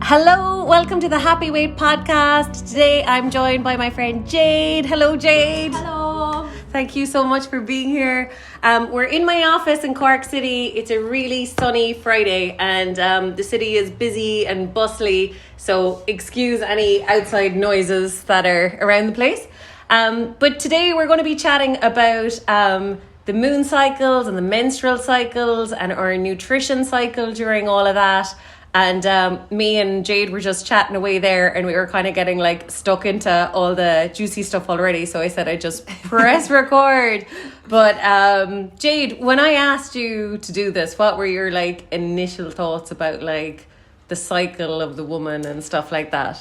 Hello, welcome to the Happy Weight podcast. Today I'm joined by my friend Jade. Hello, Jade. Hello. Thank you so much for being here. We're in my office in Cork City. It's a really sunny Friday and the city is busy and bustly, so excuse any outside noises that are around the place. But today we're going to be chatting about the moon cycles and the menstrual cycles and our nutrition cycle during all of that. And me and Jade were just chatting away there and we were kind of getting like stuck into all the juicy stuff already. So I said I'd just press record. But Jade, when I asked you to do this, what were your like initial thoughts about like the cycle of the woman and stuff like that?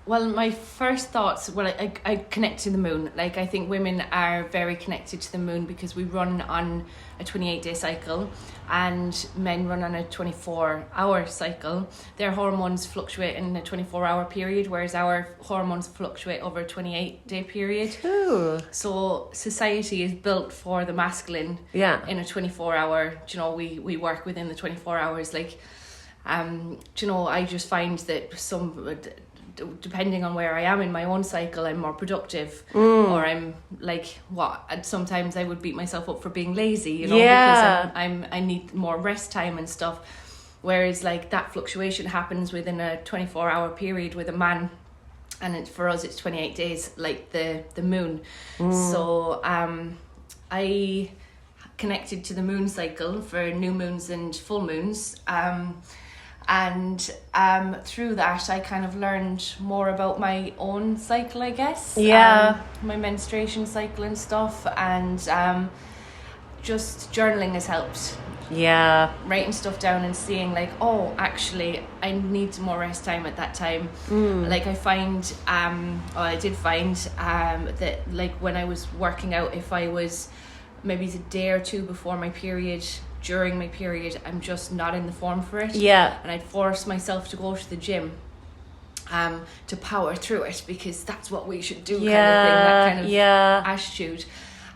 Well, my first thoughts, I connect to the moon. Like, I think women are very connected to the moon because we run on a 28-day cycle and men run on a 24-hour cycle. Their hormones fluctuate in a 24-hour period, whereas our hormones fluctuate over a 28-day period. Ooh. So society is built for the masculine in a 24-hour, we work within the 24 hours. Like, I just find that depending on where I am in my own cycle, I'm more productive, or I'm like sometimes I would beat myself up for being lazy, because I need more rest time and stuff. Whereas like that fluctuation happens within a 24-hour period with a man, and for us it's 28 days, like the moon. So I connected to the moon cycle for new moons and full moons. And through that, I kind of learned more about my own cycle, I guess. My menstruation cycle and stuff. And just journaling has helped. Yeah. Writing stuff down and seeing like, oh, actually, I need more rest time at that time. Like I did find that like when I was working out, if I was maybe a day or two before my period, during my period, I'm just not in the form for it. Yeah. And I'd force myself to go to the gym to power through it because that's what we should do, kind of thing, that kind of attitude.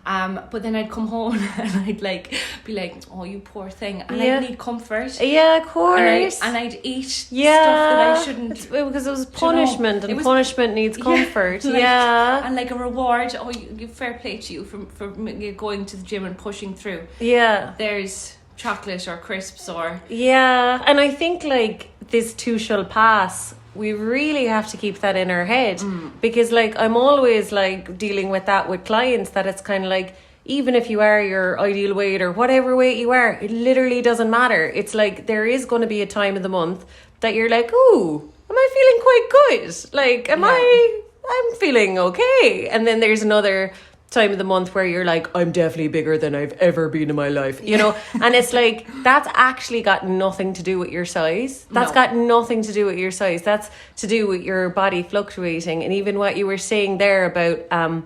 But then I'd come home and I'd like be like, oh, you poor thing. And I'd need comfort. Yeah, of course. And I'd eat stuff that I shouldn't. Because it was punishment, and punishment needs comfort. And like a reward. Oh, you fair play to you for going to the gym and pushing through. Yeah. There's chocolate or crisps or... Yeah, and I think like this too shall pass. We really have to keep that in our head because like I'm always like dealing with that with clients, that it's kind of like, even if you are your ideal weight or whatever weight you are, it literally doesn't matter. It's like there is going to be a time of the month that you're like, ooh, am I feeling quite good? Like, I'm feeling okay. And then there's another time of the month where you're like, I'm definitely bigger than I've ever been in my life, and it's like that's actually got nothing to do with your size. That's got nothing to do with your size. That's to do with your body fluctuating. And even what you were saying there about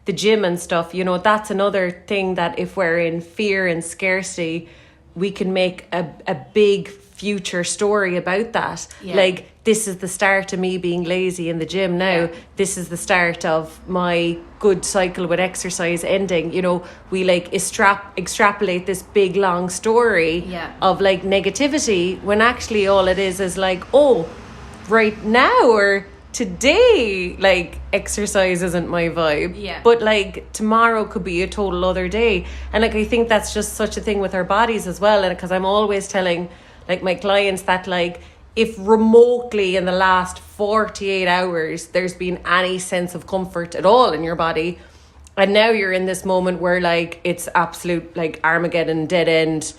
the gym and stuff, that's another thing, that if we're in fear and scarcity, we can make a big future story about that. Like, this is the start of me being lazy in the gym now. This is the start of my good cycle with exercise ending. We like extrapolate this big long story of like negativity, when actually all it is like, oh, right now or today, like exercise isn't my vibe. But like tomorrow could be a total other day. And like I think that's just such a thing with our bodies as well. And because I'm always telling like my clients that like, if remotely in the last 48 hours there's been any sense of comfort at all in your body, and now you're in this moment where like it's absolute like Armageddon, dead end,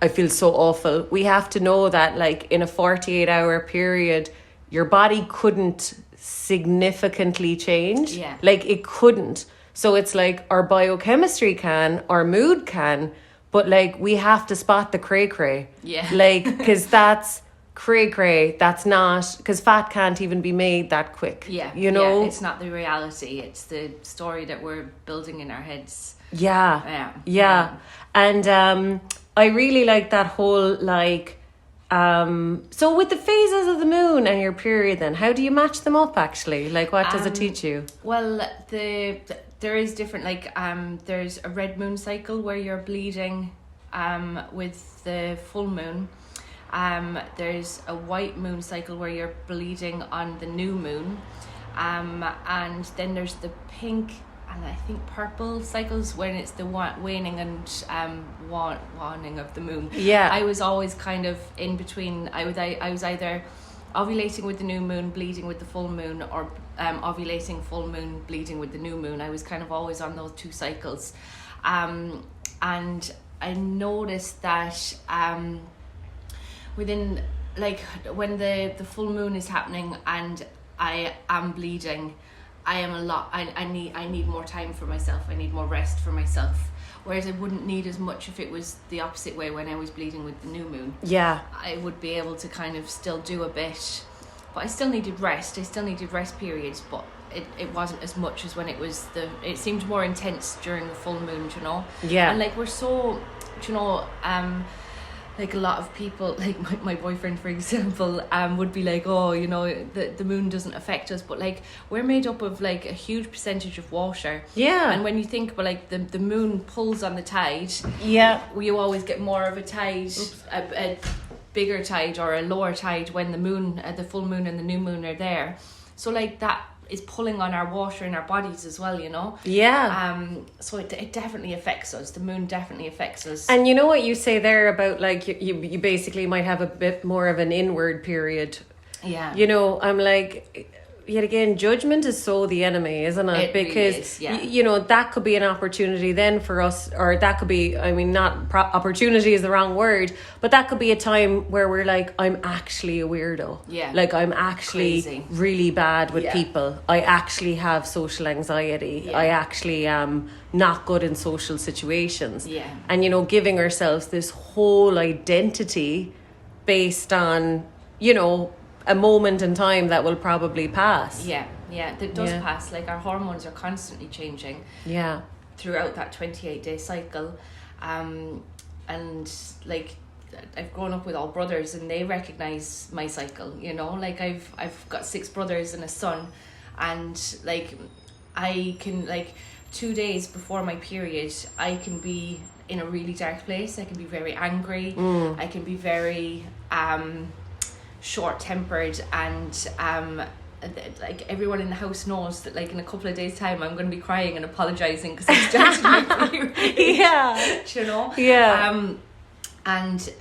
I feel so awful, we have to know that like in a 48-hour period your body couldn't significantly change. Like it couldn't. So it's like our biochemistry can, our mood can, but like we have to spot the cray-cray. Like, because that's cray-cray, that's not, because fat can't even be made that quick. It's not the reality, it's the story that we're building in our heads. And I really like that whole like so with the phases of the moon and your period, then how do you match them up actually? Like, what does it teach you? Well, there is different, like there's a red moon cycle where you're bleeding with the full moon. There's a white moon cycle where you're bleeding on the new moon. And then there's the pink and I think purple cycles when it's the waning and waning of the moon. Yeah. I was always kind of in between. I was either ovulating with the new moon, bleeding with the full moon, or ovulating full moon, bleeding with the new moon. I was kind of always on those two cycles. And I noticed that within, like, when the full moon is happening and I am bleeding, I need more time for myself. I need more rest for myself. Whereas I wouldn't need as much if it was the opposite way when I was bleeding with the new moon. Yeah. I would be able to kind of still do a bit, but I still needed rest. I still needed rest periods, but it wasn't as much as when it seemed more intense during the full moon, you know? Yeah. And like, we're so, you know, like a lot of people, like my boyfriend, for example, would be like, oh, you know, the moon doesn't affect us, but like, we're made up of like a huge percentage of water. Yeah. And when you think about like the moon pulls on the tide, yeah, you always get more of a tide, a bigger tide or a lower tide when the moon, the full moon and the new moon are there. So like that is pulling on our water in our bodies as well, you know? Yeah. So it definitely affects us. The moon definitely affects us. And you know what you say there about like you basically might have a bit more of an inward period. Yeah. You know, I'm like, yet again, judgment is so the enemy, isn't it? It because really is, yeah. you know, that could be an opportunity then for us, or that could be, I mean, opportunity is the wrong word, but that could be a time where we're like, I'm actually a weirdo. Yeah. Like, I'm actually Crazy. really bad with Yeah. people. I actually have social anxiety. Yeah. I actually am not good in social situations. Yeah. And, you know, giving ourselves this whole identity based on, you know, a moment in time that will probably pass. Yeah, that does pass. Like, our hormones are constantly changing. Yeah. Throughout that 28-day cycle. And like, I've grown up with all brothers and they recognize my cycle, you know? Like, I've got 6 brothers and a son, and like, I can, like, 2 days before my period, I can be in a really dark place. I can be very angry. I can be very short-tempered, and like, everyone in the house knows that like in a couple of days' time I'm going to be crying and apologizing because I'm starting my period. Yeah. You know? Yeah. And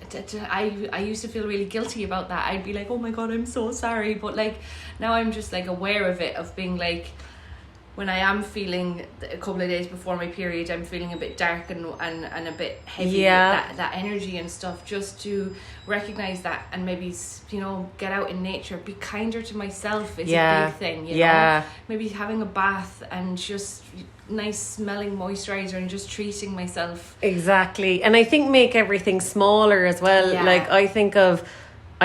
I used to feel really guilty about that. I'd be like, oh my God, I'm so sorry. But like, now I'm just like aware of it, of being like, when I am feeling a couple of days before my period, I'm feeling a bit dark and a bit heavy with that energy and stuff, just to recognize that and maybe, you know, get out in nature, be kinder to myself is a big thing, you know? Maybe having a bath and just nice smelling moisturizer and just treating myself. Exactly. And I think make everything smaller as well. Yeah. Like, I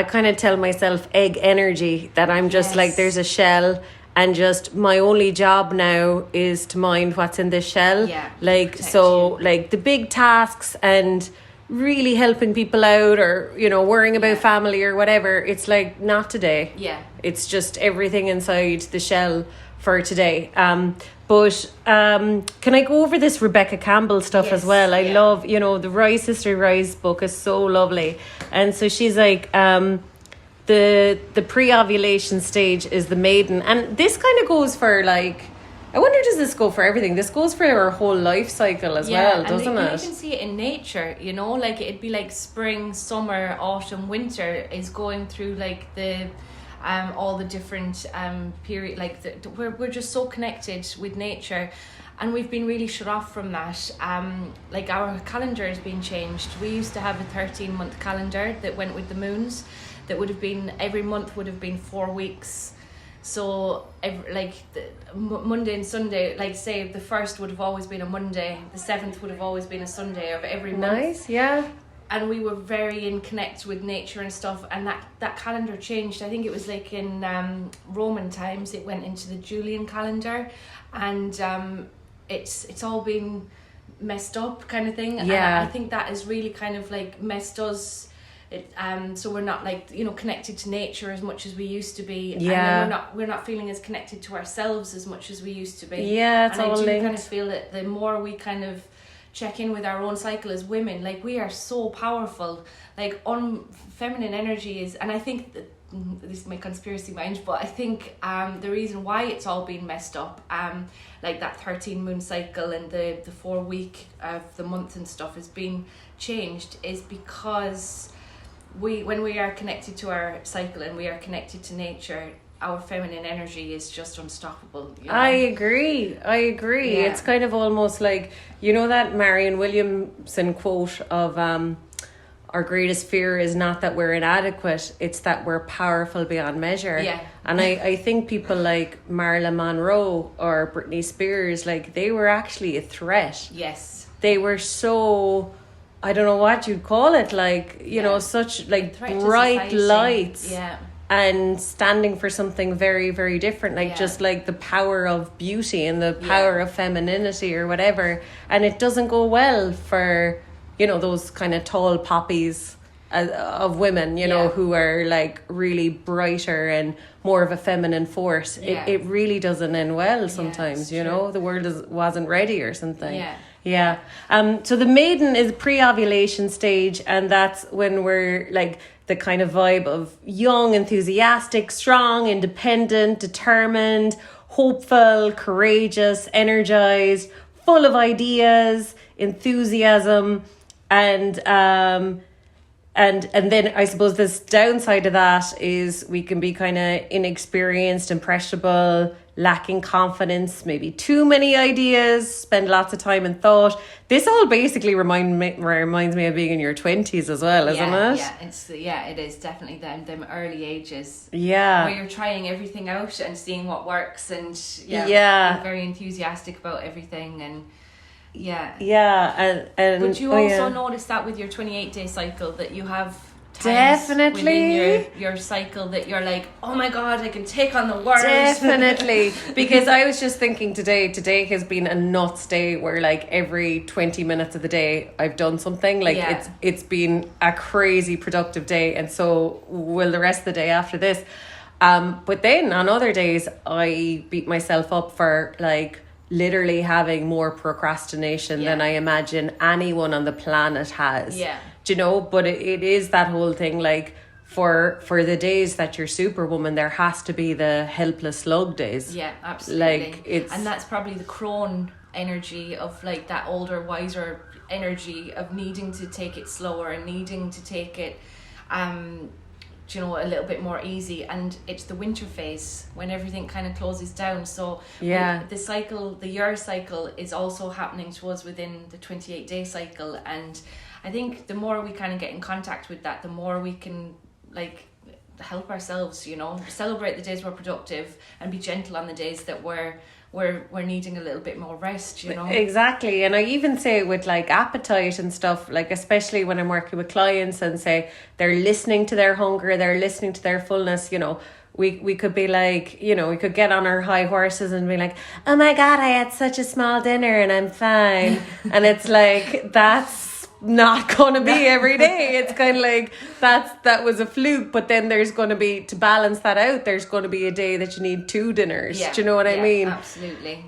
kind of tell myself egg energy, that I'm just like, there's a shell, and just my only job now is to mind what's in this shell. Yeah, like, so you. Like the big tasks and really helping people out, or, you know, worrying about family or whatever, it's like, not today. Yeah. It's just everything inside the shell for today. But can I go over this Rebecca Campbell stuff as well? I love, you know, the Rise Sister Rise book is so lovely. And so she's like, the pre-ovulation stage is the maiden, and this kind of goes for, like, I wonder, does this go for everything? This goes for our whole life cycle as well, doesn't it? You can see it in nature, you know, like, it'd be like spring, summer, autumn, winter is going through like the all the different period, like we're just so connected with nature. And we've been really shut off from that. Like, our calendar has been changed. We used to have a 13-month calendar that went with the moons. That would have been, every month would have been 4 weeks. So, Monday and Sunday, like, say the 1st would have always been a Monday, the 7th would have always been a Sunday of every month. Nice, yeah. And we were very in connect with nature and stuff, and that calendar changed. I think it was like in Roman times, it went into the Julian calendar, and it's all been messed up, kind of thing. Yeah. And I think that has really kind of like messed us. So we're not, like, you know, connected to nature as much as we used to be. Yeah. And then we're not feeling as connected to ourselves as much as we used to be. Yeah, it's and all I do linked. kind of feel that the more we kind of check in with our own cycle as women. Like, we are so powerful. Like, feminine energy is, and I think that this is my conspiracy mind, but I think the reason why it's all been messed up, like that 13 moon cycle and the 4 week of the month and stuff has been changed, is because when we are connected to our cycle and we are connected to nature, our feminine energy is just unstoppable. You know? I agree. Yeah. It's kind of almost like, you know, that Marianne Williamson quote of our greatest fear is not that we're inadequate, it's that we're powerful beyond measure. Yeah. And I think people like Marilyn Monroe or Britney Spears, like, they were actually a threat. Yes. They were so, I don't know what you'd call it, like, you know, such like bright lights. Yeah. And standing for something very, very different, like just like the power of beauty and the power of femininity or whatever. And it doesn't go well for, you know, those kind of tall poppies of women, you know, who are like really brighter and more of a feminine force. It really doesn't end well sometimes, you know, the world wasn't ready or something. Yeah. So the maiden is pre-ovulation stage, and that's when we're like the kind of vibe of young, enthusiastic, strong, independent, determined, hopeful, courageous, energized, full of ideas, enthusiasm, and then I suppose this downside of that is we can be kind of inexperienced, impressionable, lacking confidence, maybe too many ideas, spend lots of time in thought. This all basically reminds me of being in your 20s as well, isn't it? It is definitely them early ages. Yeah. Where you're trying everything out and seeing what works, and being very enthusiastic about everything, and and would you also notice that with your 28-day cycle that you have definitely within your cycle that you're like, oh my god, I can take on the world? Definitely. Because I was just thinking today has been a nuts day where like every 20 minutes of the day I've done something, like it's been a crazy productive day, and so will the rest of the day after this. But then on other days I beat myself up for like literally having more procrastination than I imagine anyone on the planet has. Do you know? But it is that whole thing, like for the days that you're superwoman, there has to be the helpless slug days. Yeah, absolutely. Like and that's probably the crone energy of like that older, wiser energy of needing to take it slower and needing to take it you know, a little bit more easy. And it's the winter phase when everything kind of closes down, so the year cycle is also happening to us within the 28-day cycle. And I think the more we kind of get in contact with that, the more we can like help ourselves, you know, celebrate the days we're productive and be gentle on the days that we're needing a little bit more rest, you know. Exactly. And I even say with like appetite and stuff, like especially when I'm working with clients and say they're listening to their hunger, they're listening to their fullness, you know, we could be like, you know, we could get on our high horses and be like, oh my god, I had such a small dinner and I'm fine. And it's like, that's not going to be every day. It's kind of like that was a fluke, but then there's going to be, to balance that out, there's going to be a day that you need 2 dinners. Do you know what I mean? Absolutely.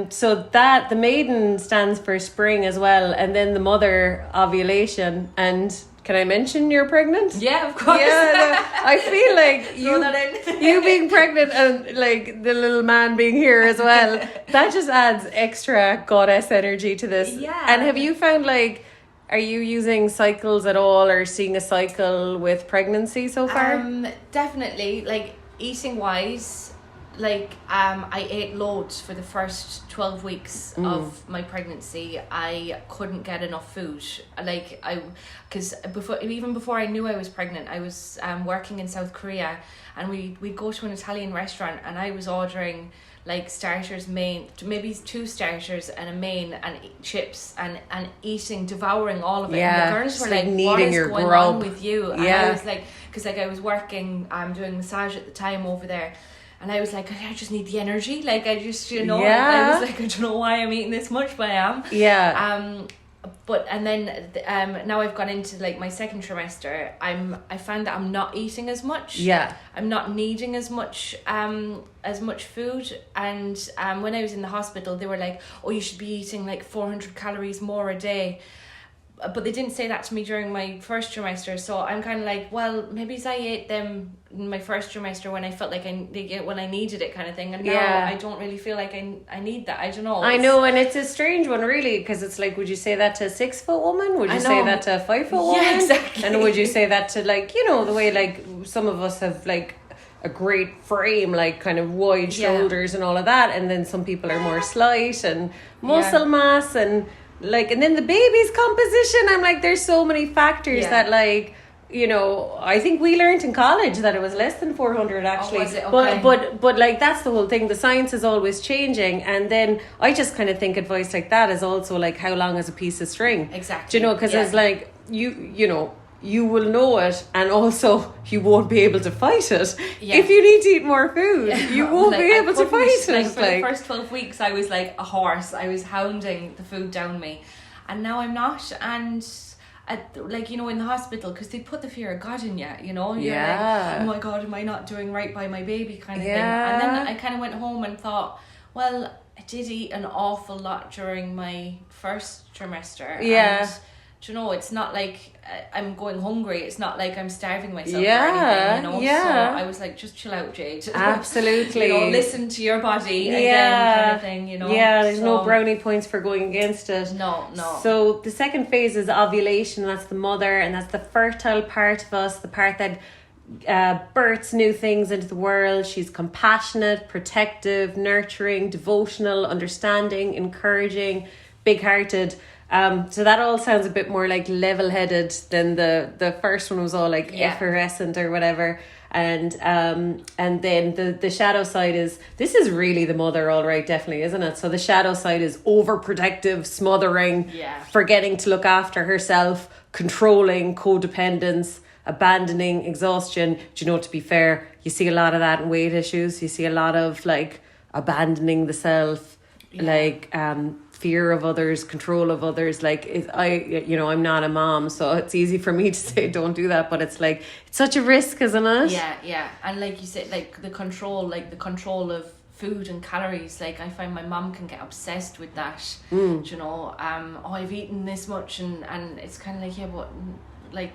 So that the maiden stands for spring as well, and then the mother, ovulation. And can I mention you're pregnant? Yeah, of course. I feel like you being pregnant and like the little man being here as well, that just adds extra goddess energy to this. And have you found like, are you using cycles at all or seeing a cycle with pregnancy so far? Definitely. Like eating wise, like I ate loads for the first 12 weeks of my pregnancy. I couldn't get enough food. Like because before I knew I was pregnant, I was working in South Korea, and we'd go to an Italian restaurant, and I was ordering like starters, main, maybe 2 starters and a main, and chips, and devouring all of it. And the girls were like, what is going on with you? And I was like, because like I was working, doing massage at the time over there, and I was like, I just need the energy. Like I just, you know, I was like, I don't know why I'm eating this much, but I am. But and then now I've gone into like my second trimester. I found that I'm not eating as much. Yeah. I'm not needing as much food. And when I was in the hospital, they were like, "Oh, you should be eating like 400 calories more a day." But they didn't say that to me during my first trimester, so I'm kind of like, well, maybe I ate them in my first trimester when I felt like when I needed it, kind of thing, and now I don't really feel like I need that. I don't know. I know, and it's a strange one, really, because it's like, would you say that to a 6-foot woman? Would you say that to a 5-foot woman? Yeah, exactly. And would you say that to, like, you know, the way like some of us have like a great frame, like kind of wide shoulders and all of that, and then some people are more slight and muscle mass and. Like, and then the baby's composition, I'm like, there's so many factors that, like, you know, I think we learned in college that it was less than 400 actually. Oh, was it? Okay. But like, that's the whole thing. The science is always changing. And then I just kind of think advice like that is also like, how long is a piece of string? Exactly. Do you know, because it's like, you know, you will know it, and also you won't be able to fight it. If you need to eat more food, you won't like, be able to fight it. Like, for the first 12 weeks, I was like a horse. I was hounding the food down me, and now I'm not. And like, you know, in the hospital, because they put the fear of God in you, you know, you're like, oh my God, am I not doing right by my baby, kind of thing. And then I kind of went home and thought, well, I did eat an awful lot during my first trimester. And, you know, it's not like I'm going hungry. It's not like I'm starving myself or anything, you know. So I was like, just chill out, Jade. Absolutely. You know, listen to your body again, kind of thing, you know. Yeah, there's no brownie points for going against it. No. So the second phase is ovulation. That's the mother, and that's the fertile part of us, the part that births new things into the world. She's compassionate, protective, nurturing, devotional, understanding, encouraging, big-hearted. So that all sounds a bit more like level-headed than the first one was all like effervescent or whatever. And then the shadow side this is really the mother, all right, definitely, isn't it? So the shadow side is overprotective, smothering, forgetting to look after herself, controlling, codependence, abandoning, exhaustion. Do you know, to be fair, you see a lot of that in weight issues. You see a lot of like abandoning the self, like fear of others, control of others. Like I'm not a mom, so it's easy for me to say don't do that, but it's like, it's such a risk, isn't it? Yeah. And like you said, like the control of food and calories, like I find my mum can get obsessed with that. You know, I've eaten this much, and it's kind of like, but like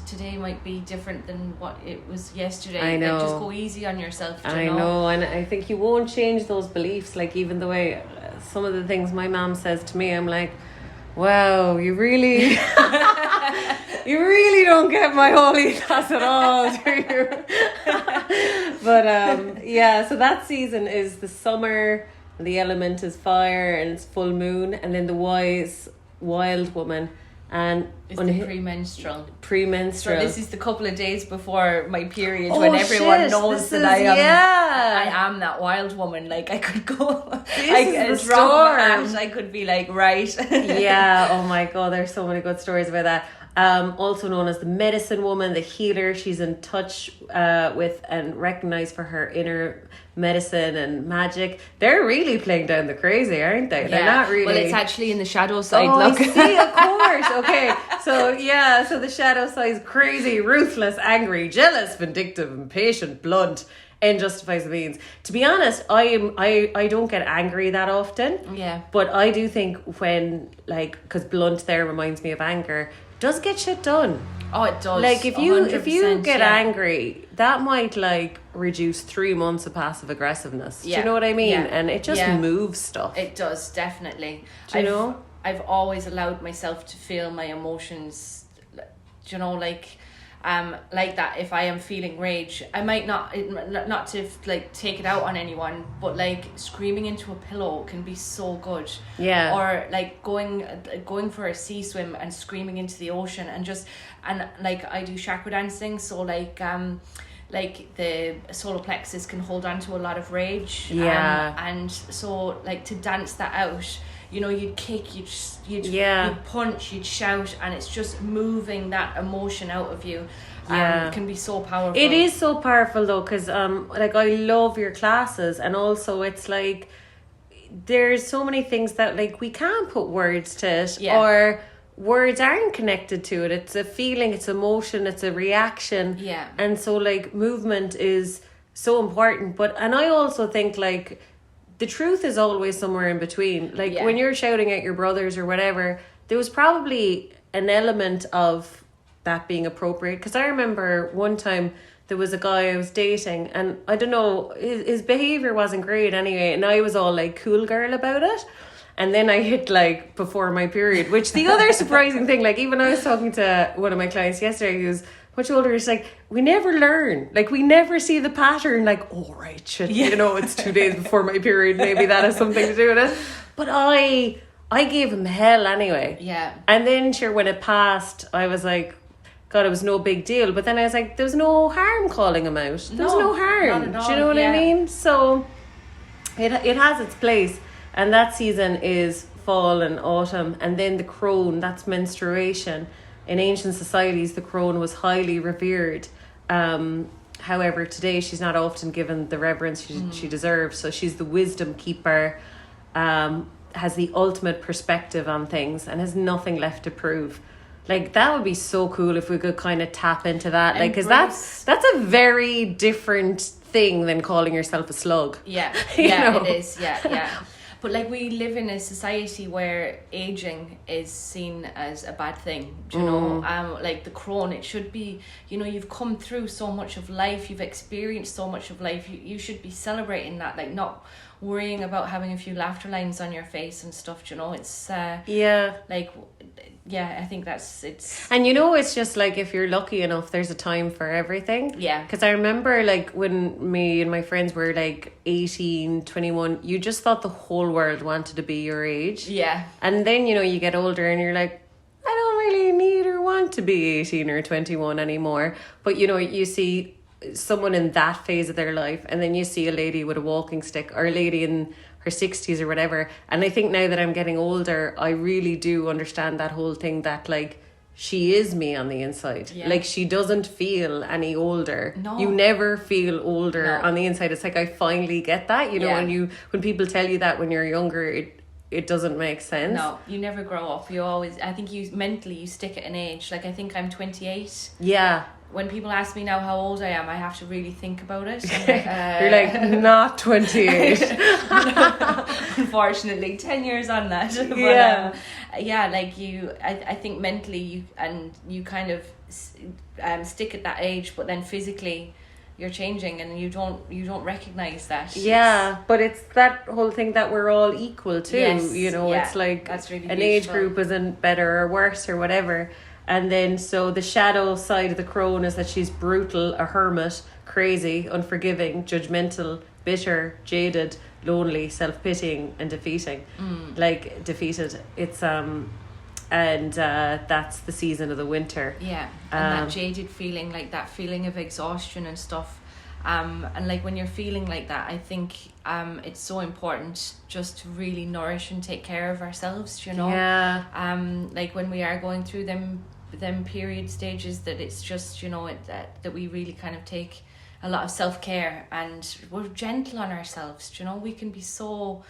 today might be different than what it was yesterday. I know. Like, just go easy on yourself. I know, and I think you won't change those beliefs. Like, even the way some of the things my mom says to me, I'm like, wow, you really you really don't get my holy class at all, do you? But so that season is the summer, and the element is fire, and it's full moon, and then the wild woman. And it's the premenstrual. So this is the couple of days before my period, when everyone knows that I am that wild woman. Like, I could go, I could be like, right. Yeah. Oh my God, there's so many good stories about that. Also known as the medicine woman, the healer. She's in touch with and recognized for her inner medicine and magic. They're really playing down the crazy, aren't they? They're not really. Well, it's actually in the shadow side. Look. I see, of course. Okay, so the shadow side is crazy, ruthless, angry, jealous, vindictive, impatient, blunt, and justifies the means. To be honest, I don't get angry that often. Yeah. But I do think when, like, because blunt there reminds me of anger, does get shit done. Oh, it does. Like, if you get angry, that might like reduce 3 months of passive aggressiveness. Do you know what I mean? Yeah. And it just moves stuff. It does, definitely. Do you know? I've always allowed myself to feel my emotions. Do you know, like that. If I am feeling rage, I might not to like take it out on anyone, but like screaming into a pillow can be so good. Yeah. Or like going for a sea swim and screaming into the ocean, and like I do chakra dancing, so like the solar plexus can hold on to a lot of rage. Yeah. And so like to dance that out, you know, you'd kick, you'd punch, you'd shout, and it's just moving that emotion out of you. It can be so powerful. It is so powerful though, because like I love your classes, and also it's like there's so many things that like we can't put words to it, or words aren't connected to it. It's a feeling, it's emotion, it's a reaction. Yeah. And so like movement is so important. And I also think like the truth is always somewhere in between. Like when you're shouting at your brothers or whatever, there was probably an element of that being appropriate. Because I remember one time there was a guy I was dating, and I don't know, his behaviour wasn't great anyway, and I was all like cool girl about it. And then I hit like before my period, which the other surprising thing, like even I was talking to one of my clients yesterday who's much older, it's like we never learn, like we never see the pattern, like, oh right, shit, you know, it's 2 days before my period, maybe that has something to do with it. But I gave him hell anyway. Yeah. And then sure, when it passed, I was like, God, it was no big deal. But then I was like, there's no harm calling him out. There's no harm. Not at all. Do you know what I mean? So it has its place. And that season is fall and autumn. And then the crone, that's menstruation. In ancient societies, the crone was highly revered. However, today she's not often given the reverence she deserves. So she's the wisdom keeper, has the ultimate perspective on things, and has nothing left to prove. Like, that would be so cool if we could kind of tap into that. Like, because that's a very different thing than calling yourself a slug. Yeah, know? It is. Yeah. But like, we live in a society where aging is seen as a bad thing, do you know? Like the crone, it should be, you know, you've come through so much of life, you've experienced so much of life, you should be celebrating that, like not worrying about having a few laughter lines on your face and stuff, do you know? It's I think it's... And you know, it's just like, if you're lucky enough, there's a time for everything. Yeah. Because I remember, like, when me and my friends were, like, 18, 21, you just thought the whole world wanted to be your age. Yeah. And then, you know, you get older and you're like, I don't really need or want to be 18 or 21 anymore. But, you know, you see someone in that phase of their life, and then you see a lady with a walking stick, or a lady in her 60s or whatever. And I think now that I'm getting older, I really do understand that whole thing that, like, she is me on the inside. Yeah. Like, she doesn't feel any older. No. You never feel older on the inside. It's like, I finally get that, you know, when people tell you that when you're younger, it doesn't make sense. No, you never grow up. You always, I think you mentally stick at an age. Like, I think I'm 28. Yeah. When people ask me now how old I am, I have to really think about it. You're like, not 28. Unfortunately, 10 years on that. Yeah. But, like I think mentally you kind of stick at that age, but then physically you're changing and you don't recognize that. Yeah, but it's that whole thing that we're all equal too. Yes, you know, it's like that's really an beautiful. Age group isn't better or worse or whatever. And then, so the shadow side of the crone is that she's brutal, a hermit, crazy, unforgiving, judgmental, bitter, jaded, lonely, self-pitying, and defeating. Like, defeated. It's, and that's the season of the winter. Yeah, and that jaded feeling, like that feeling of exhaustion and stuff. And like, when you're feeling like that, I think it's so important just to really nourish and take care of ourselves, you know? Yeah. Like, when we are going through them period stages, that it's just, you know, that we really kind of take a lot of self-care, and we're gentle on ourselves, you know? We can be so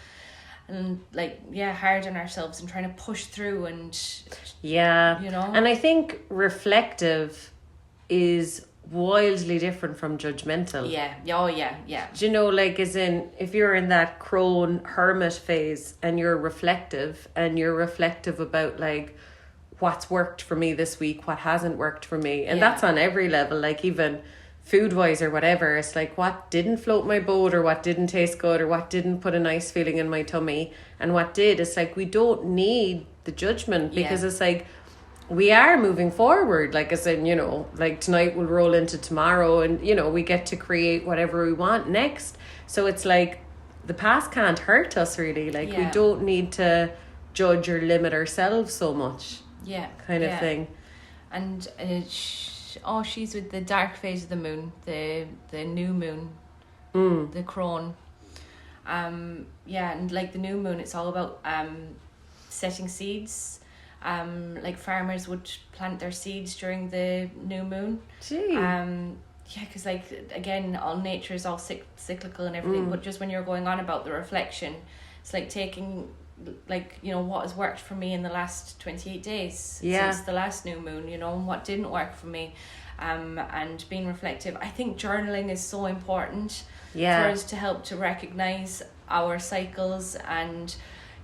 hard on ourselves and trying to push through, and you know. And I think reflective is wildly different from judgmental. Yeah. Do you know, like, as in, if you're in that crone hermit phase and you're reflective about, like, what's worked for me this week, what hasn't worked for me, and that's on every level, like even food wise or whatever. It's like, what didn't float my boat, or what didn't taste good, or what didn't put a nice feeling in my tummy, and what did. It's like, we don't need the judgment, because it's like, we are moving forward. Like, as in, you know, like tonight will roll into tomorrow, and, you know, we get to create whatever we want next. So it's like, the past can't hurt us really. Like, we don't need to judge or limit ourselves so much. Kind of thing. And she's with the dark phase of the moon, the new moon, the crone. And like the new moon, it's all about setting seeds. Like, farmers would plant their seeds during the new moon. Gee. Because, like, again, all nature is all cyclical and everything, but just when you're going on about the reflection, it's like taking like, you know, what has worked for me in the last 28 days Yeah. since the last new moon, you know, and what didn't work for me. And being reflective. I think journaling is so important for us to help to recognize our cycles, and,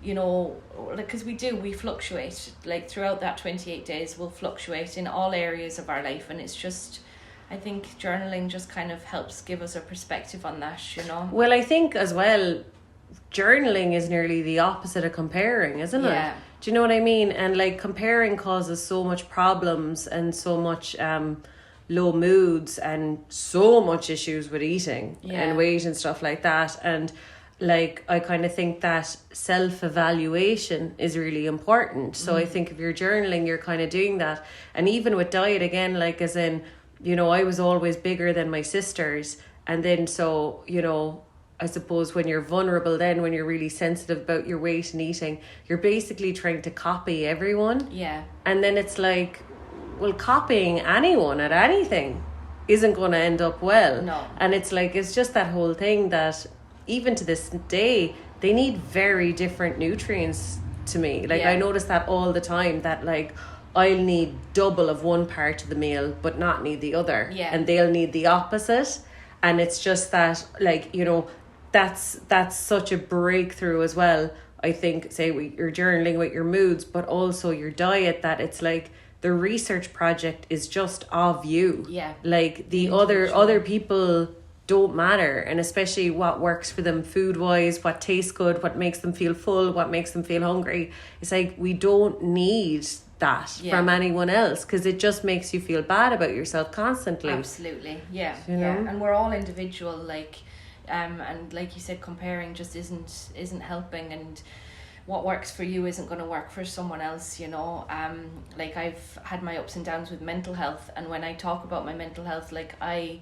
you know, because we fluctuate, like throughout that 28 days we'll fluctuate in all areas of our life, and it's just, I think journaling just kind of helps give us a perspective on that, you know. Well, I think as well, journaling is nearly the opposite of comparing, isn't it? Yeah. Do you know what I mean? And like comparing causes so much problems and so much low moods and so much issues with eating and weight and stuff like that. And like, I kind of think that self-evaluation is really important. So I think if you're journaling, you're kind of doing that. And even with diet, again, like as in, you know, I was always bigger than my sisters. And then so, you know, I suppose when you're vulnerable, then when you're really sensitive about your weight and eating, you're basically trying to copy everyone. Yeah. And then it's like, well, copying anyone at anything isn't going to end up well. No. And it's like, it's just that whole thing that even to this day, they need very different nutrients to me. Like, I notice that all the time, that like, I'll need double of one part of the meal, but not need the other. Yeah. And they'll need the opposite. And it's just that, like, you know, that's such a breakthrough as well. I think, say, you're journaling with your moods, but also your diet, that it's like, the research project is just of you. Yeah. Like the other people don't matter, and especially what works for them food wise, what tastes good, what makes them feel full, what makes them feel hungry. It's like, we don't need that from anyone else, because it just makes you feel bad about yourself constantly. Absolutely. Yeah. You know? And we're all individual, like, and like you said, comparing just isn't helping, and what works for you isn't going to work for someone else, you know. Like, I've had my ups and downs with mental health, and when I talk about my mental health, like, I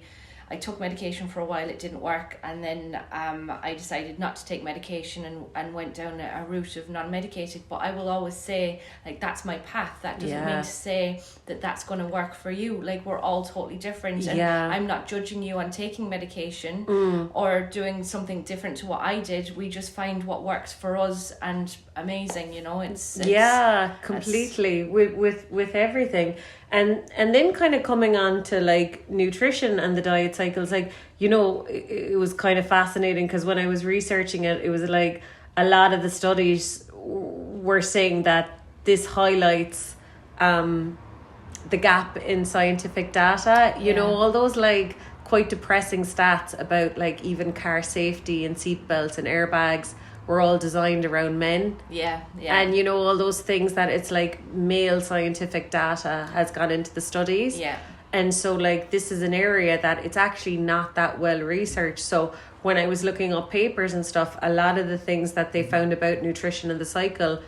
took medication for a while, it didn't work, and then I decided not to take medication and went down a route of non-medicated. But I will always say, like, that's my path. That doesn't mean to say that that's going to work for you. Like, we're all totally different, and I'm not judging you on taking medication or doing something different to what I did. We just find what works for us, and amazing, you know. It's completely with everything. And then kind of coming on to like nutrition and the diet cycles, like, you know, it was kind of fascinating, because when I was researching it, it was like a lot of the studies were saying that this highlights the gap in scientific data, you know, all those like quite depressing stats about like even car safety and seatbelts and airbags were all designed around men. Yeah. And, you know, all those things that it's like male scientific data has gone into the studies. Yeah. And so, like, this is an area that it's actually not that well researched. So when I was looking up papers and stuff, a lot of the things that they found about nutrition and the cycle,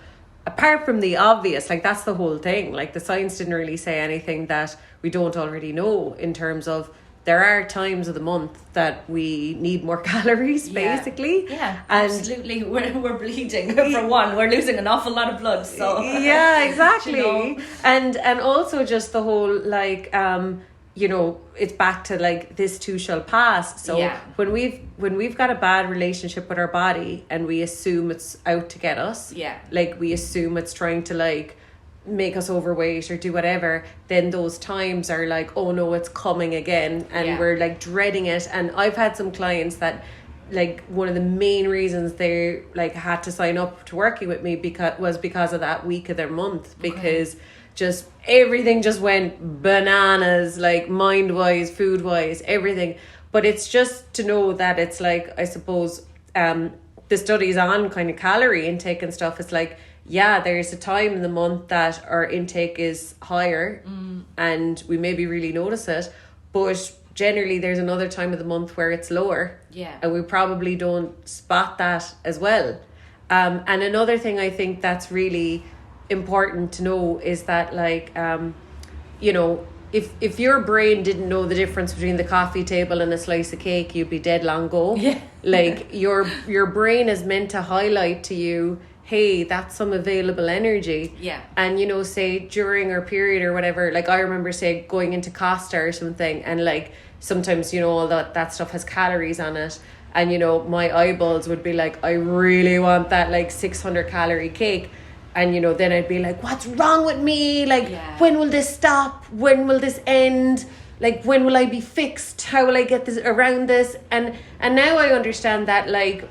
apart from the obvious, like, that's the whole thing. Like, the science didn't really say anything that we don't already know, in terms of there are times of the month that we need more calories, basically. Yeah, and absolutely. We're bleeding, for one. We're losing an awful lot of blood, so... Yeah, exactly. You know? And also just the whole, like, you know, it's back to, like, this too shall pass. So when we've got a bad relationship with our body and we assume it's out to get us, like, we assume it's trying to, like, make us overweight or do whatever, then those times are like, oh no, it's coming again, and we're like dreading it. And I've had some clients that, like, one of the main reasons they like had to sign up to working with me because of that week of their month, because just everything just went bananas, like mind wise, food wise, everything. But it's just to know that it's like, I suppose the studies on kind of calorie intake and stuff, it's like, there's a time in the month that our intake is higher and we maybe really notice it, but generally there's another time of the month where it's lower, and we probably don't spot that as well. And another thing I think that's really important to know is that, like, you know, if your brain didn't know the difference between the coffee table and a slice of cake, you'd be dead long ago. Like, your brain is meant to highlight to you, hey, that's some available energy. And, you know, say during our period or whatever, like, I remember, say, going into Costa or something, and like sometimes, you know, all that stuff has calories on it, And, you know, my eyeballs would be like, I really want that like 600 calorie cake. And, you know, then I'd be like, what's wrong with me? Like, when will this stop? When will this end? Like, when will I be fixed? How will I get this around this? And now I understand that, like,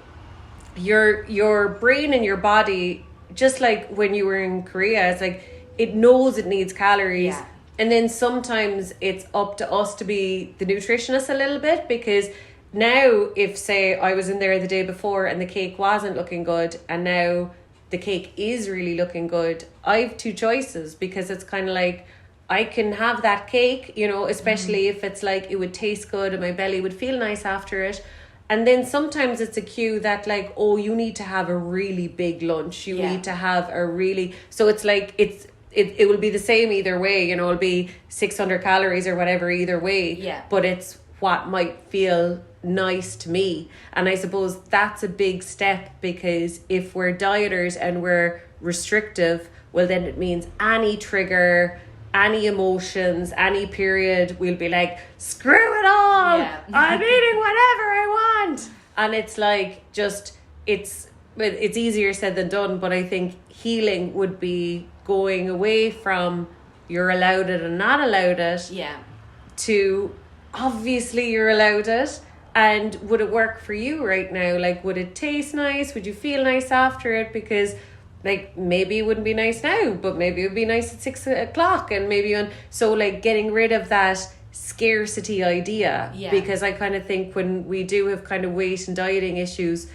your brain and your body, just like when you were in Korea, it's like, it knows it needs calories. Yeah. And then sometimes it's up to us to be the nutritionist a little bit, because now if, say, I was in there the day before and the cake wasn't looking good, and now the cake is really looking good, I have two choices, because it's kind of like, I can have that cake, you know, especially if it's like, it would taste good and my belly would feel nice after it. And then sometimes it's a cue that, like, oh, you need to have a really big lunch. You need to have a really... So it's like, it will be the same either way, you know, it'll be 600 calories or whatever either way. Yeah. But it's what might feel nice to me. And I suppose that's a big step, because if we're dieters and we're restrictive, well, then it means any trigger, any emotions, any period, we'll be like, screw it all, I'm eating whatever I want. And it's like, just, it's easier said than done, but I think healing would be going away from you're allowed it and not allowed it, to obviously you're allowed it. And would it work for you right now? Like, would it taste nice? Would you feel nice after it? Because, like, maybe it wouldn't be nice now, but maybe it would be nice at 6 o'clock. And maybe so like getting rid of that scarcity idea. Yeah. Because I kind of think when we do have kind of weight and dieting issues,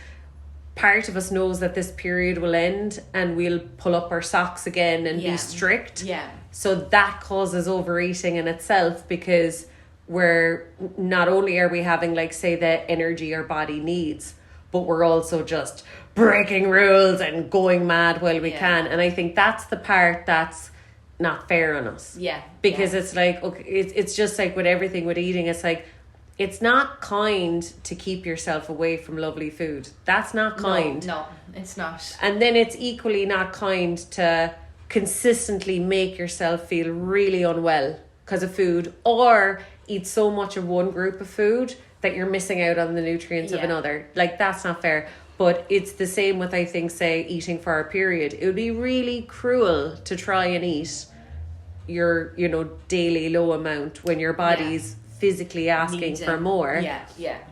part of us knows that this period will end and we'll pull up our socks again and be strict. Yeah. So that causes overeating in itself, because we're not only are we having, like, say, the energy our body needs, but we're also just breaking rules and going mad while we can. And I think that's the part that's not fair on us. Yeah. Because it's like, okay, it's just like with everything with eating, it's like, it's not kind to keep yourself away from lovely food. That's not kind. No, it's not. And then it's equally not kind to consistently make yourself feel really unwell because of food, or eat so much of one group of food that you're missing out on the nutrients of another. Like, that's not fair. But it's the same with, I think, say, eating for our period. It would be really cruel to try and eat your, you know, daily low amount when your body's physically asking for more.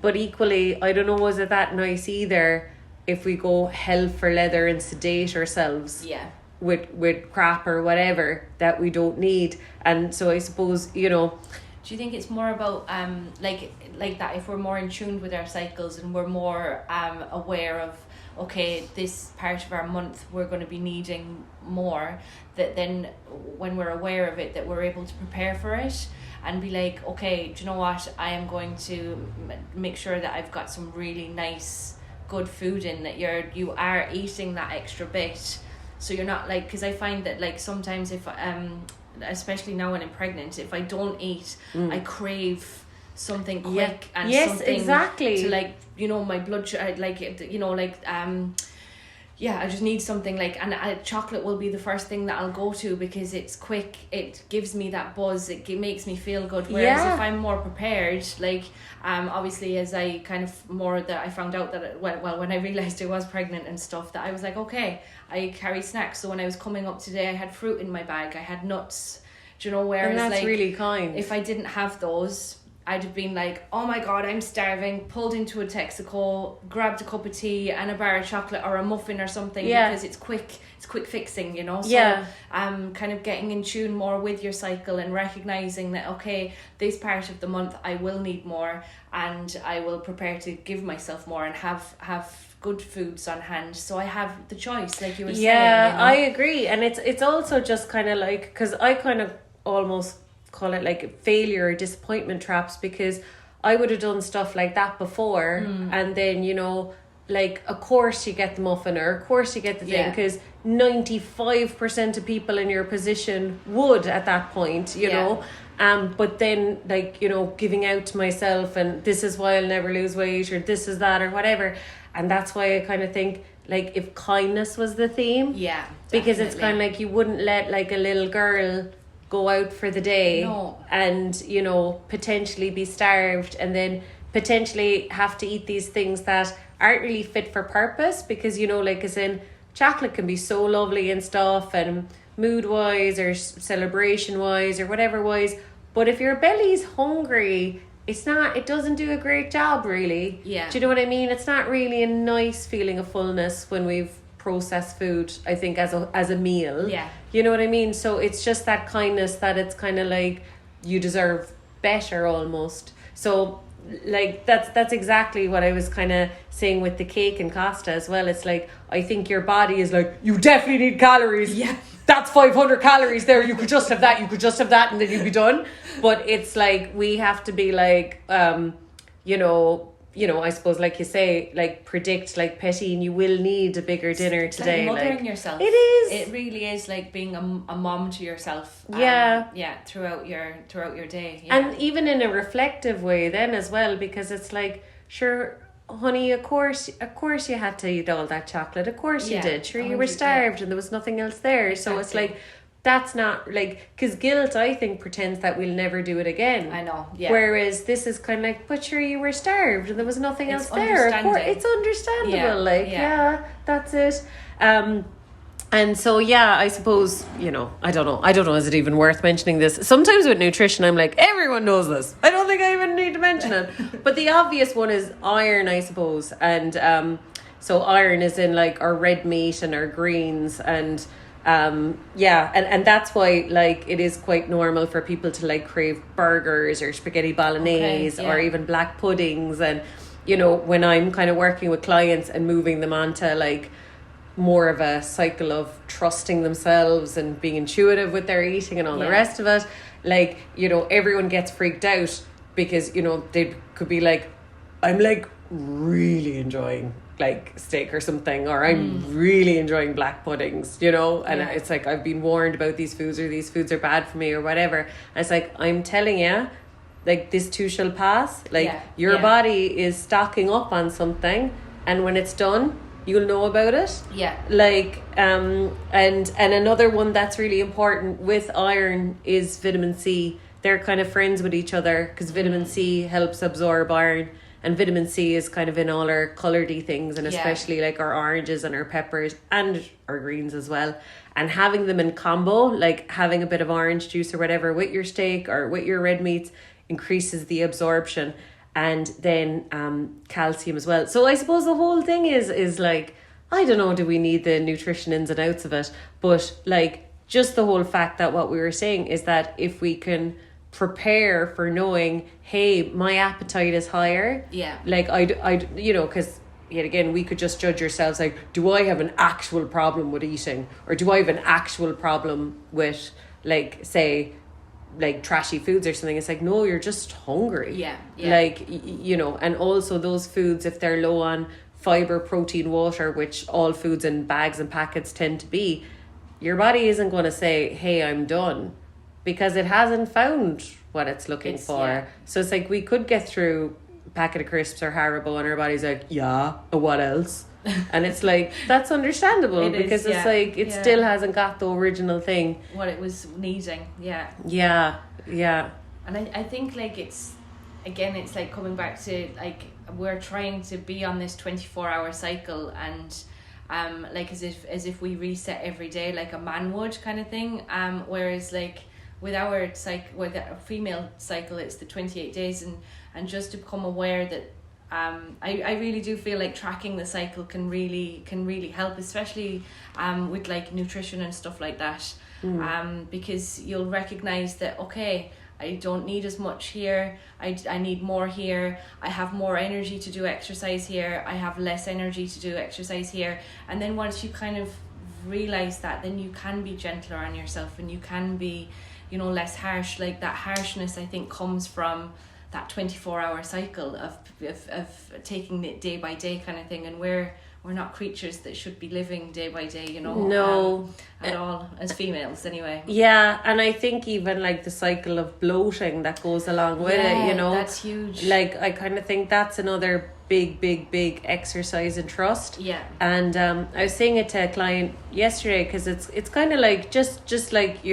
But equally, I don't know, was it that nice either if we go hell for leather and sedate ourselves with crap or whatever that we don't need. And so I suppose, you know, do you think it's more about like that, if we're more in tune with our cycles and we're more aware of, okay, this part of our month we're going to be needing more, that then when we're aware of it, that we're able to prepare for it and be like, okay, do you know what, I am going to make sure that I've got some really nice good food in, that you are eating that extra bit, so you're not like, because I find that, like, sometimes if especially now when I'm pregnant, if I don't eat, I crave something quick and something to, like, you know, my blood sugar, like, you know, like, I just need something, like, and chocolate will be the first thing that I'll go to, because it's quick, it gives me that buzz, it makes me feel good. Whereas if I'm more prepared, like, obviously as I kind of more that I found out that when I realized I was pregnant and stuff, that I was like, okay, I carry snacks. So when I was coming up today, I had fruit in my bag, I had nuts, do you know, whereas, and that's like, really kind. If I didn't have those, I'd have been like, oh my God, I'm starving, pulled into a Texaco, grabbed a cup of tea and a bar of chocolate or a muffin or something, because it's quick fixing, you know. So kind of getting in tune more with your cycle and recognizing that, okay, this part of the month I will need more, and I will prepare to give myself more and have good foods on hand, so I have the choice, like you were saying. Yeah, you know? I agree. And it's also just kind of like, because I kind of almost call it like failure or disappointment traps, because I would have done stuff like that before, and then, you know, like, of course you get the muffin, or of course you get the thing, because 95% of people in your position would at that point, you know. But then, like, you know, giving out to myself and this is why I'll never lose weight, or this is that, or whatever. And that's why I kind of think, like, if kindness was the theme, because it's kind of like, you wouldn't let, like, a little girl go out for the day and, you know, potentially be starved, and then potentially have to eat these things that aren't really fit for purpose, because, you know, like, as in, chocolate can be so lovely and stuff, and mood wise or celebration wise or whatever wise, but if your belly's hungry, it doesn't do a great job, really. Yeah. Do you know what I mean? It's not really a nice feeling of fullness when we've processed food, I think, as a meal. Yeah. You know what I mean? So it's just that kindness that it's kind of like you deserve better almost. So like that's exactly what I was kind of saying with the cake and Costa as well. It's like, I think your body is like, you definitely need calories. Yeah. That's 500 calories there. You could just have that. You could just have that, and then you'd be done. But it's like, we have to be like, you know, I suppose, like you say, like, predict, like, Pettine, you will need a bigger dinner today. Like mothering yourself. It is. It really is like being a mom to yourself. Yeah. Throughout your day. Yeah. And even in a reflective way then as well, because it's like, sure, honey, of course you had to eat all that chocolate. Of course you did. Sure, you were starved and there was nothing else there. Exactly. So it's like, that's not like, because guilt, I think, pretends that we'll never do it again. I know, yeah. Whereas this is kind of like, but sure, you were starved and there was nothing else there. Of course, it's understandable. That's it. And so, I suppose, I don't know, is it even worth mentioning this? Sometimes with nutrition, I'm like, everyone knows this. I don't think I even need to mention it. But the obvious one is iron, I suppose. And so iron is in like our red meat and our greens, and and that's why, like, it is quite normal for people to like crave burgers or spaghetti bolognese or even black puddings. And, when I'm kind of working with clients and moving them onto like more of a cycle of trusting themselves and being intuitive with their eating and all the rest of it, like, everyone gets freaked out because, they could be like, I'm like really enjoying like steak or something, or I'm really enjoying black puddings, and it's like, I've been warned about these foods, or these foods are bad for me, or whatever. And it's like, I'm telling you, like, this too shall pass. Like, your body is stocking up on something, and when it's done, you'll know about it. Like, and another one that's really important with iron is vitamin C. They're kind of friends with each other, because vitamin C helps absorb iron, and vitamin C is kind of in all our colouredy things, and especially like our oranges and our peppers and our greens as well. And having them in combo, like having a bit of orange juice or whatever with your steak or with your red meats, increases the absorption. And then calcium as well. So I suppose the whole thing is like, I don't know, do we need the nutrition ins and outs of it? But like, just the whole fact that what we were saying is that if we can prepare for knowing, hey, my appetite is higher. Like, I because yet again, we could just judge ourselves like, do I have an actual problem with eating? Or do I have an actual problem with, like, say, like trashy foods or something? It's like, no, you're just hungry. Like, and also those foods, if they're low on fiber, protein, water, which all foods in bags and packets tend to be, your body isn't going to say, hey, I'm done, because it hasn't found what it's looking for. So it's like, we could get through a packet of crisps or Haribo and our body's like, what else? And it's like, that's understandable, because it's like, it still hasn't got the original thing, what it was needing. And I think, like, it's like coming back to, like, we're trying to be on this 24-hour cycle, and like as if we reset every day like a man would, kind of thing, whereas like with our with a female cycle, it's the 28 days, and just to become aware that I really do feel like tracking the cycle can really help, especially with like nutrition and stuff like that, because you'll recognize that, okay, I don't need as much here, I need more here, I have more energy to do exercise here, I have less energy to do exercise here. And then once you kind of realize that, then you can be gentler on yourself, and you can be, less harsh. Like, that harshness, I think, comes from that 24-hour cycle of taking it day by day kind of thing. And we're not creatures that should be living day by day, no, at all, as females anyway. And I think even like the cycle of bloating that goes along with it, that's huge. Like, I kind of think that's another big exercise in trust. And I was saying it to a client yesterday, because it's kind of like just like,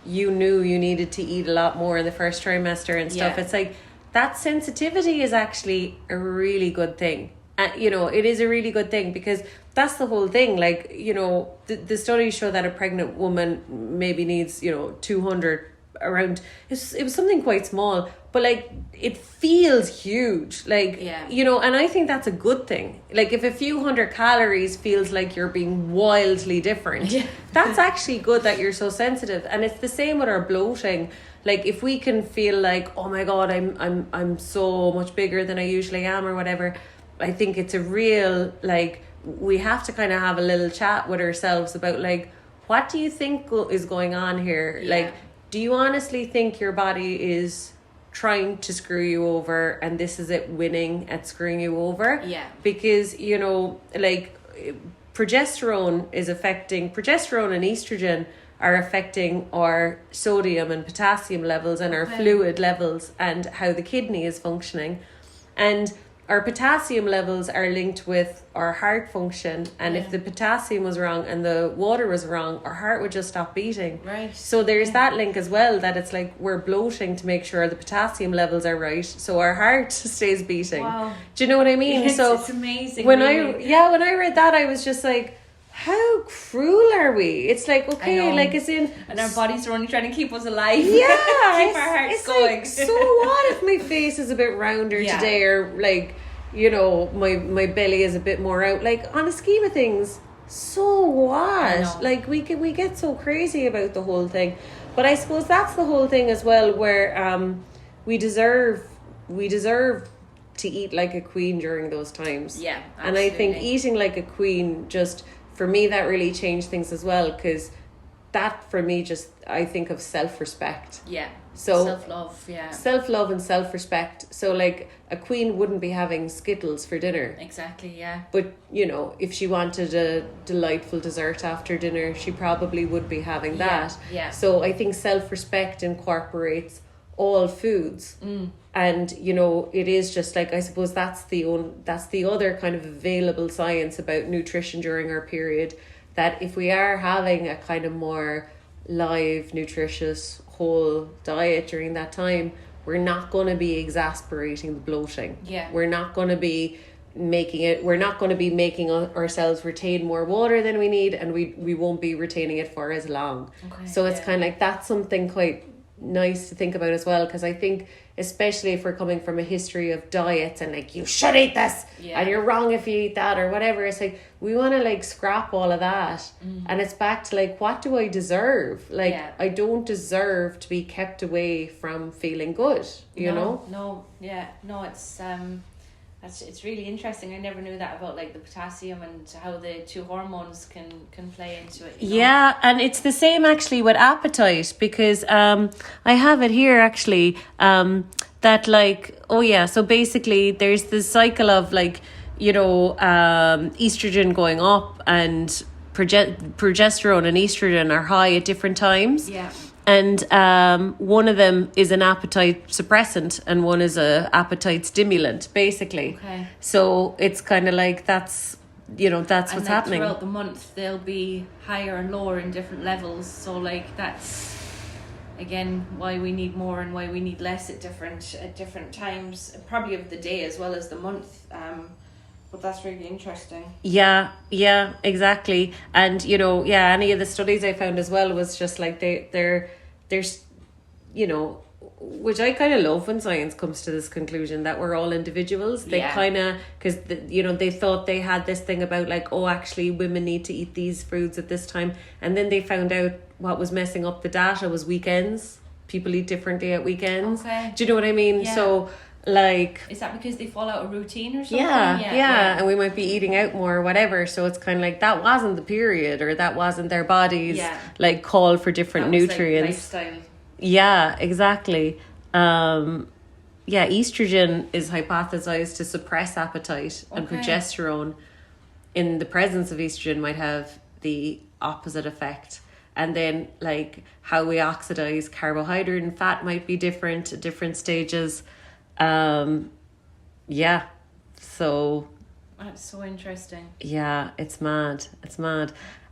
you knew you needed to eat a lot more in the first trimester and stuff. It's like, that sensitivity is actually a really good thing. You know, it is a really good thing, because that's the whole thing. Like, you know, the studies show that a pregnant woman maybe needs, you know, 200 around. It was something quite small, but like it feels huge. Like, you know, and I think that's a good thing. Like, if a few hundred calories feels like you're being wildly different, that's actually good that you're so sensitive. And it's the same with our bloating. Like, if we can feel like, oh my God, I'm so much bigger than I usually am or whatever, I think it's a real, like, we have to kind of have a little chat with ourselves about, like, what do you think is going on here? Like, do you honestly think your body is trying to screw you over and this is it winning at screwing you over? Because, you know, like, progesterone and estrogen are affecting our sodium and potassium levels and our fluid levels and how the kidney is functioning. And our potassium levels are linked with our heart function, and if the potassium was wrong and the water was wrong, our heart would just stop beating. So there's that link as well, that it's like we're bloating to make sure the potassium levels are right, so our heart stays beating. Do you know what I mean? It's amazing. When I read that, I was just like, how cruel are we? It's like, okay, like, it's in, and our bodies are only trying to keep us alive. Keep our hearts going. Like, so what if my face is a bit rounder today, or like, you know, my belly is a bit more out? Like, on the scheme of things, so what? Like, we get so crazy about the whole thing. But I suppose that's the whole thing as well, where we deserve to eat like a queen during those times. And I think eating like a queen, just for me, that really changed things as well, because that for me, just, I think of self-respect. So self-love and self-respect. So like, a queen wouldn't be having Skittles for dinner. But, you know, if she wanted a delightful dessert after dinner, she probably would be having that. So I think self-respect incorporates all foods. And, you know, it is just like, I suppose that's the other kind of available science about nutrition during our period, that if we are having a kind of more live, nutritious, whole diet during that time, we're not going to be exasperating the bloating. We're not going to be making ourselves retain more water than we need, and we won't be retaining it for as long. So it's kind of like, that's something quite nice to think about as well, because I think, especially if we're coming from a history of diets and like, you should eat this and you're wrong if you eat that or whatever, it's like, we want to like scrap all of that. And it's back to like, what do I deserve? Like, I don't deserve to be kept away from feeling good, you know? It's really interesting. I never knew that about like the potassium and how the two hormones can play into it. And it's the same actually with appetite, because I have it here actually, that like, so basically there's this cycle of like, you know, estrogen going up, and progesterone and estrogen are high at different times. And one of them is an appetite suppressant and one is a appetite stimulant, basically. So it's kind of like, that's what's happening. Throughout the month, they'll be higher and lower in different levels. So like, that's again why we need more and why we need less at different times, probably of the day as well as the month. But that's really interesting. Yeah, exactly. And, you know, any of the studies I found as well was just like, there's, you know, which I kind of love when science comes to this conclusion that we're all individuals. They kind of, because, you know, they thought they had this thing about like, oh, actually women need to eat these foods at this time. And then they found out what was messing up the data was weekends. People eat differently at weekends. Do you know what I mean? So, like, is that because they fall out of routine or something? And we might be eating out more or whatever, so it's kind of like, that wasn't the period, or that wasn't their bodies like call for different nutrients. Like lifestyle. Exactly. Estrogen is hypothesized to suppress appetite, and progesterone in the presence of estrogen might have the opposite effect. And then like, how we oxidize carbohydrate and fat might be different at different stages. So that's so interesting. It's mad.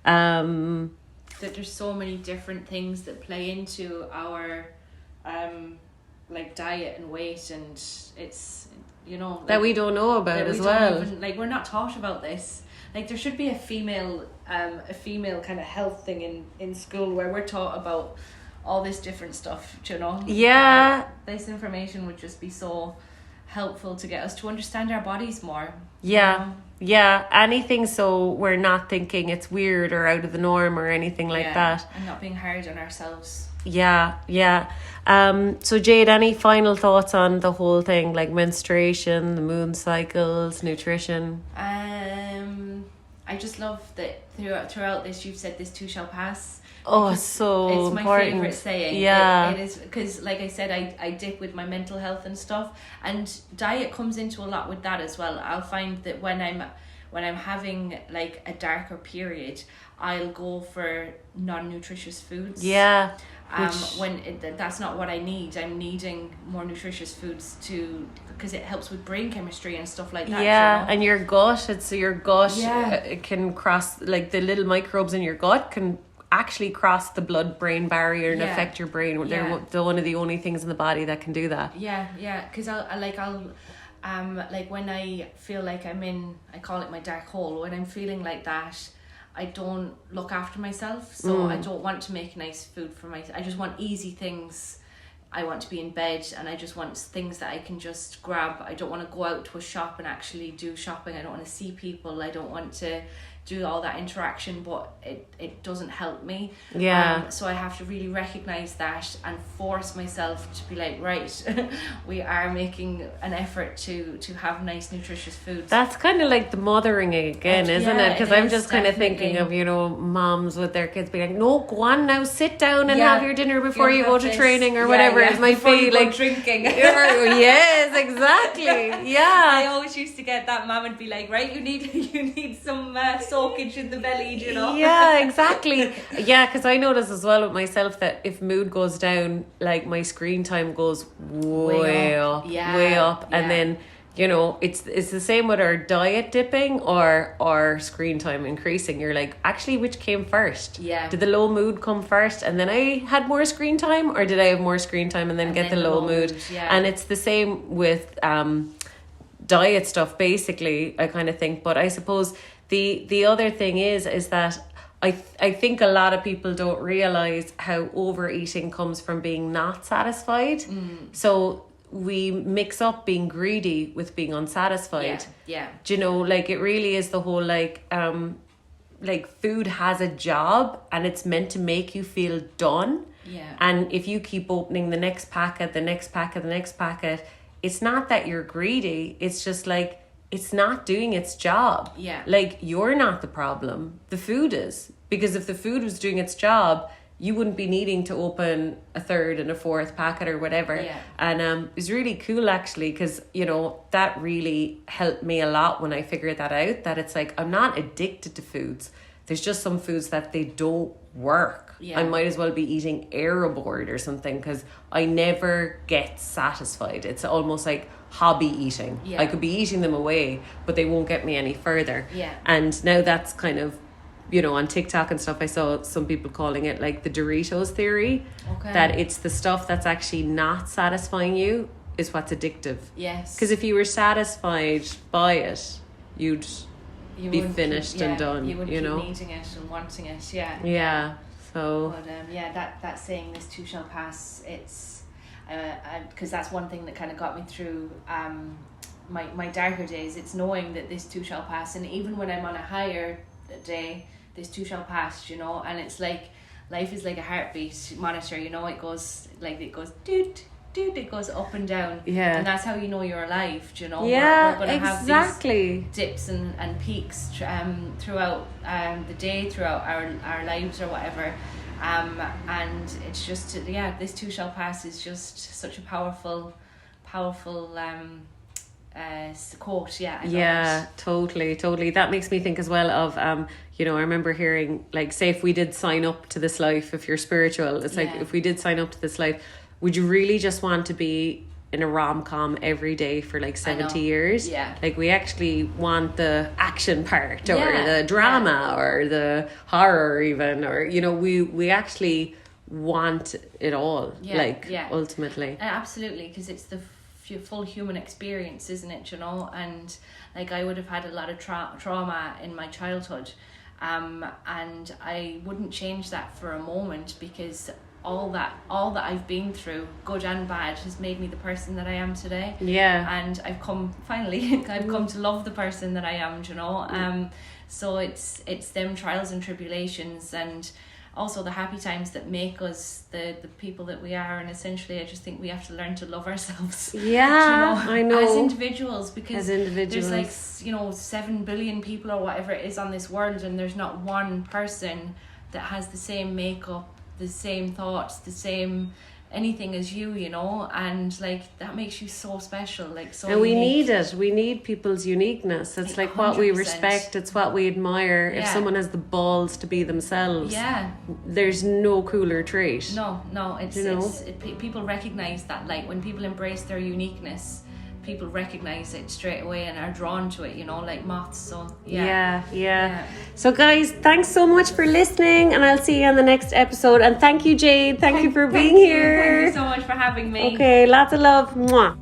That there's so many different things that play into our like diet and weight, and it's, you know, like, that we don't know about as well. Even, like, we're not taught about this. Like, there should be a female kind of health thing in school where we're taught about all this different stuff, you know. Yeah. This information would just be so helpful to get us to understand our bodies more. Yeah. You know? Yeah, anything so we're not thinking it's weird or out of the norm or anything like that. And not being hard on ourselves. Yeah. So Jade, any final thoughts on the whole thing, like menstruation, the moon cycles, nutrition? I just love that throughout this you've said this too shall pass. Oh, so it's my important. favorite saying. Yeah, it is, because like I said, I dip with my mental health and stuff, and diet comes into a lot with that as well. I'll find that when I'm having like a darker period, I'll go for non-nutritious foods. Yeah. That's not what I need. I'm needing more nutritious foods because it helps with brain chemistry and stuff like that. Yeah, you know? and your gut, it can cross, like the little microbes in your gut can actually cross the blood-brain barrier and affect your brain. They're one of the only things in the body that can do that. Yeah, because I'll like when I feel like I call it my dark hole. When I'm feeling like that, I don't look after myself, so I don't want to make nice food for myself. I just want easy things. I want to be in bed, and I just want things that I can just grab. I don't want to go out to a shop and actually do shopping. I don't want to see people. I don't want to do all that interaction, but it doesn't help me. Yeah. So I have to really recognize that and force myself to be like, right, we are making an effort to have nice nutritious foods. That's kind of like the mothering again, isn't it? Because I'm just kind of thinking of, you know, moms with their kids being like, no, go on now, sit down and have your dinner before you go to training or whatever it might be. Like drinking. Yes, exactly. Yeah. I always used to get that mom and be like, right, you need some soakage in the belly, you know. Yeah, exactly. Yeah, because I notice as well with myself that if mood goes down, like my screen time goes way up. And then, you know, it's the same with our diet dipping or our screen time increasing. You're like, actually, which came first? Yeah. Did the low mood come first and then I had more screen time, or did I have more screen time and then get the low mood? Yeah. And it's the same with diet stuff, basically, I kind of think. But I suppose the other thing is that I think a lot of people don't realize how overeating comes from being not satisfied. So we mix up being greedy with being unsatisfied. Yeah. Do you know, like it really is the whole like food has a job and it's meant to make you feel done. Yeah. And if you keep opening the next packet, it's not that you're greedy. It's just like, it's not doing its job. Yeah. Like, you're not the problem. The food is. Because if the food was doing its job, you wouldn't be needing to open a third and a fourth packet or whatever. Yeah. And it was really cool, actually, because, you know, that really helped me a lot when I figured that out, that it's like, I'm not addicted to foods. There's just some foods that they don't work. Yeah. I might as well be eating Aeroboard or something because I never get satisfied. It's almost like hobby eating. Yeah. I could be eating them away, but they won't get me any further. Yeah. And now that's kind of, you know, on TikTok and stuff, I saw some people calling it like the Doritos theory. Okay. That it's the stuff that's actually not satisfying you is what's addictive. Yes. Because if you were satisfied by it, you'd be finished and done. You wouldn't you know? keep needing it and wanting it. Yeah. Yeah. So. But that saying, "This too shall pass." It's because that's one thing that kind of got me through my darker days. It's knowing that this too shall pass, and even when I'm on a higher day, this too shall pass. You know, and it's like life is like a heartbeat monitor. You know, it goes doot. It goes up and down. Yeah. And that's how you know you're alive, do you know? Yeah, we're going to exactly. have these dips and peaks throughout the day, throughout our lives or whatever. And it's just, this too shall pass is just such a powerful quote. Yeah, totally. That makes me think as well of, you know, I remember hearing, like, say if we did sign up to this life, if you're spiritual, it's like, if we did sign up to this life, would you really just want to be in a rom-com every day for like 70 years? Yeah. Like we actually want the action part or the drama or the horror even, or, you know, we actually want it all. Ultimately. Absolutely, because it's the full human experience, isn't it? And like I would have had a lot of trauma in my childhood, and I wouldn't change that for a moment, because all that I've been through, good and bad, has made me the person that I am today. And I've come to love the person that I am. So it's them trials and tribulations, and also the happy times that make us the people that we are. And essentially I just think we have to learn to love ourselves. I know, as individuals, because there's like 7 billion people or whatever it is on this world, and there's not one person that has the same makeup, the same thoughts, the same anything as you, and like that makes you so special, like so. And we need it. We need people's uniqueness. It's like 100%. What we respect. It's what we admire. If someone has the balls to be themselves, there's no cooler trait. No, people recognize that. Like when people embrace their uniqueness, people recognize it straight away and are drawn to it, like moths. So so guys, thanks so much for listening, and I'll see you on the next episode. And thank you, Jade. Thank you for being here. Thank you so much for having me. Okay, lots of love. Mwah.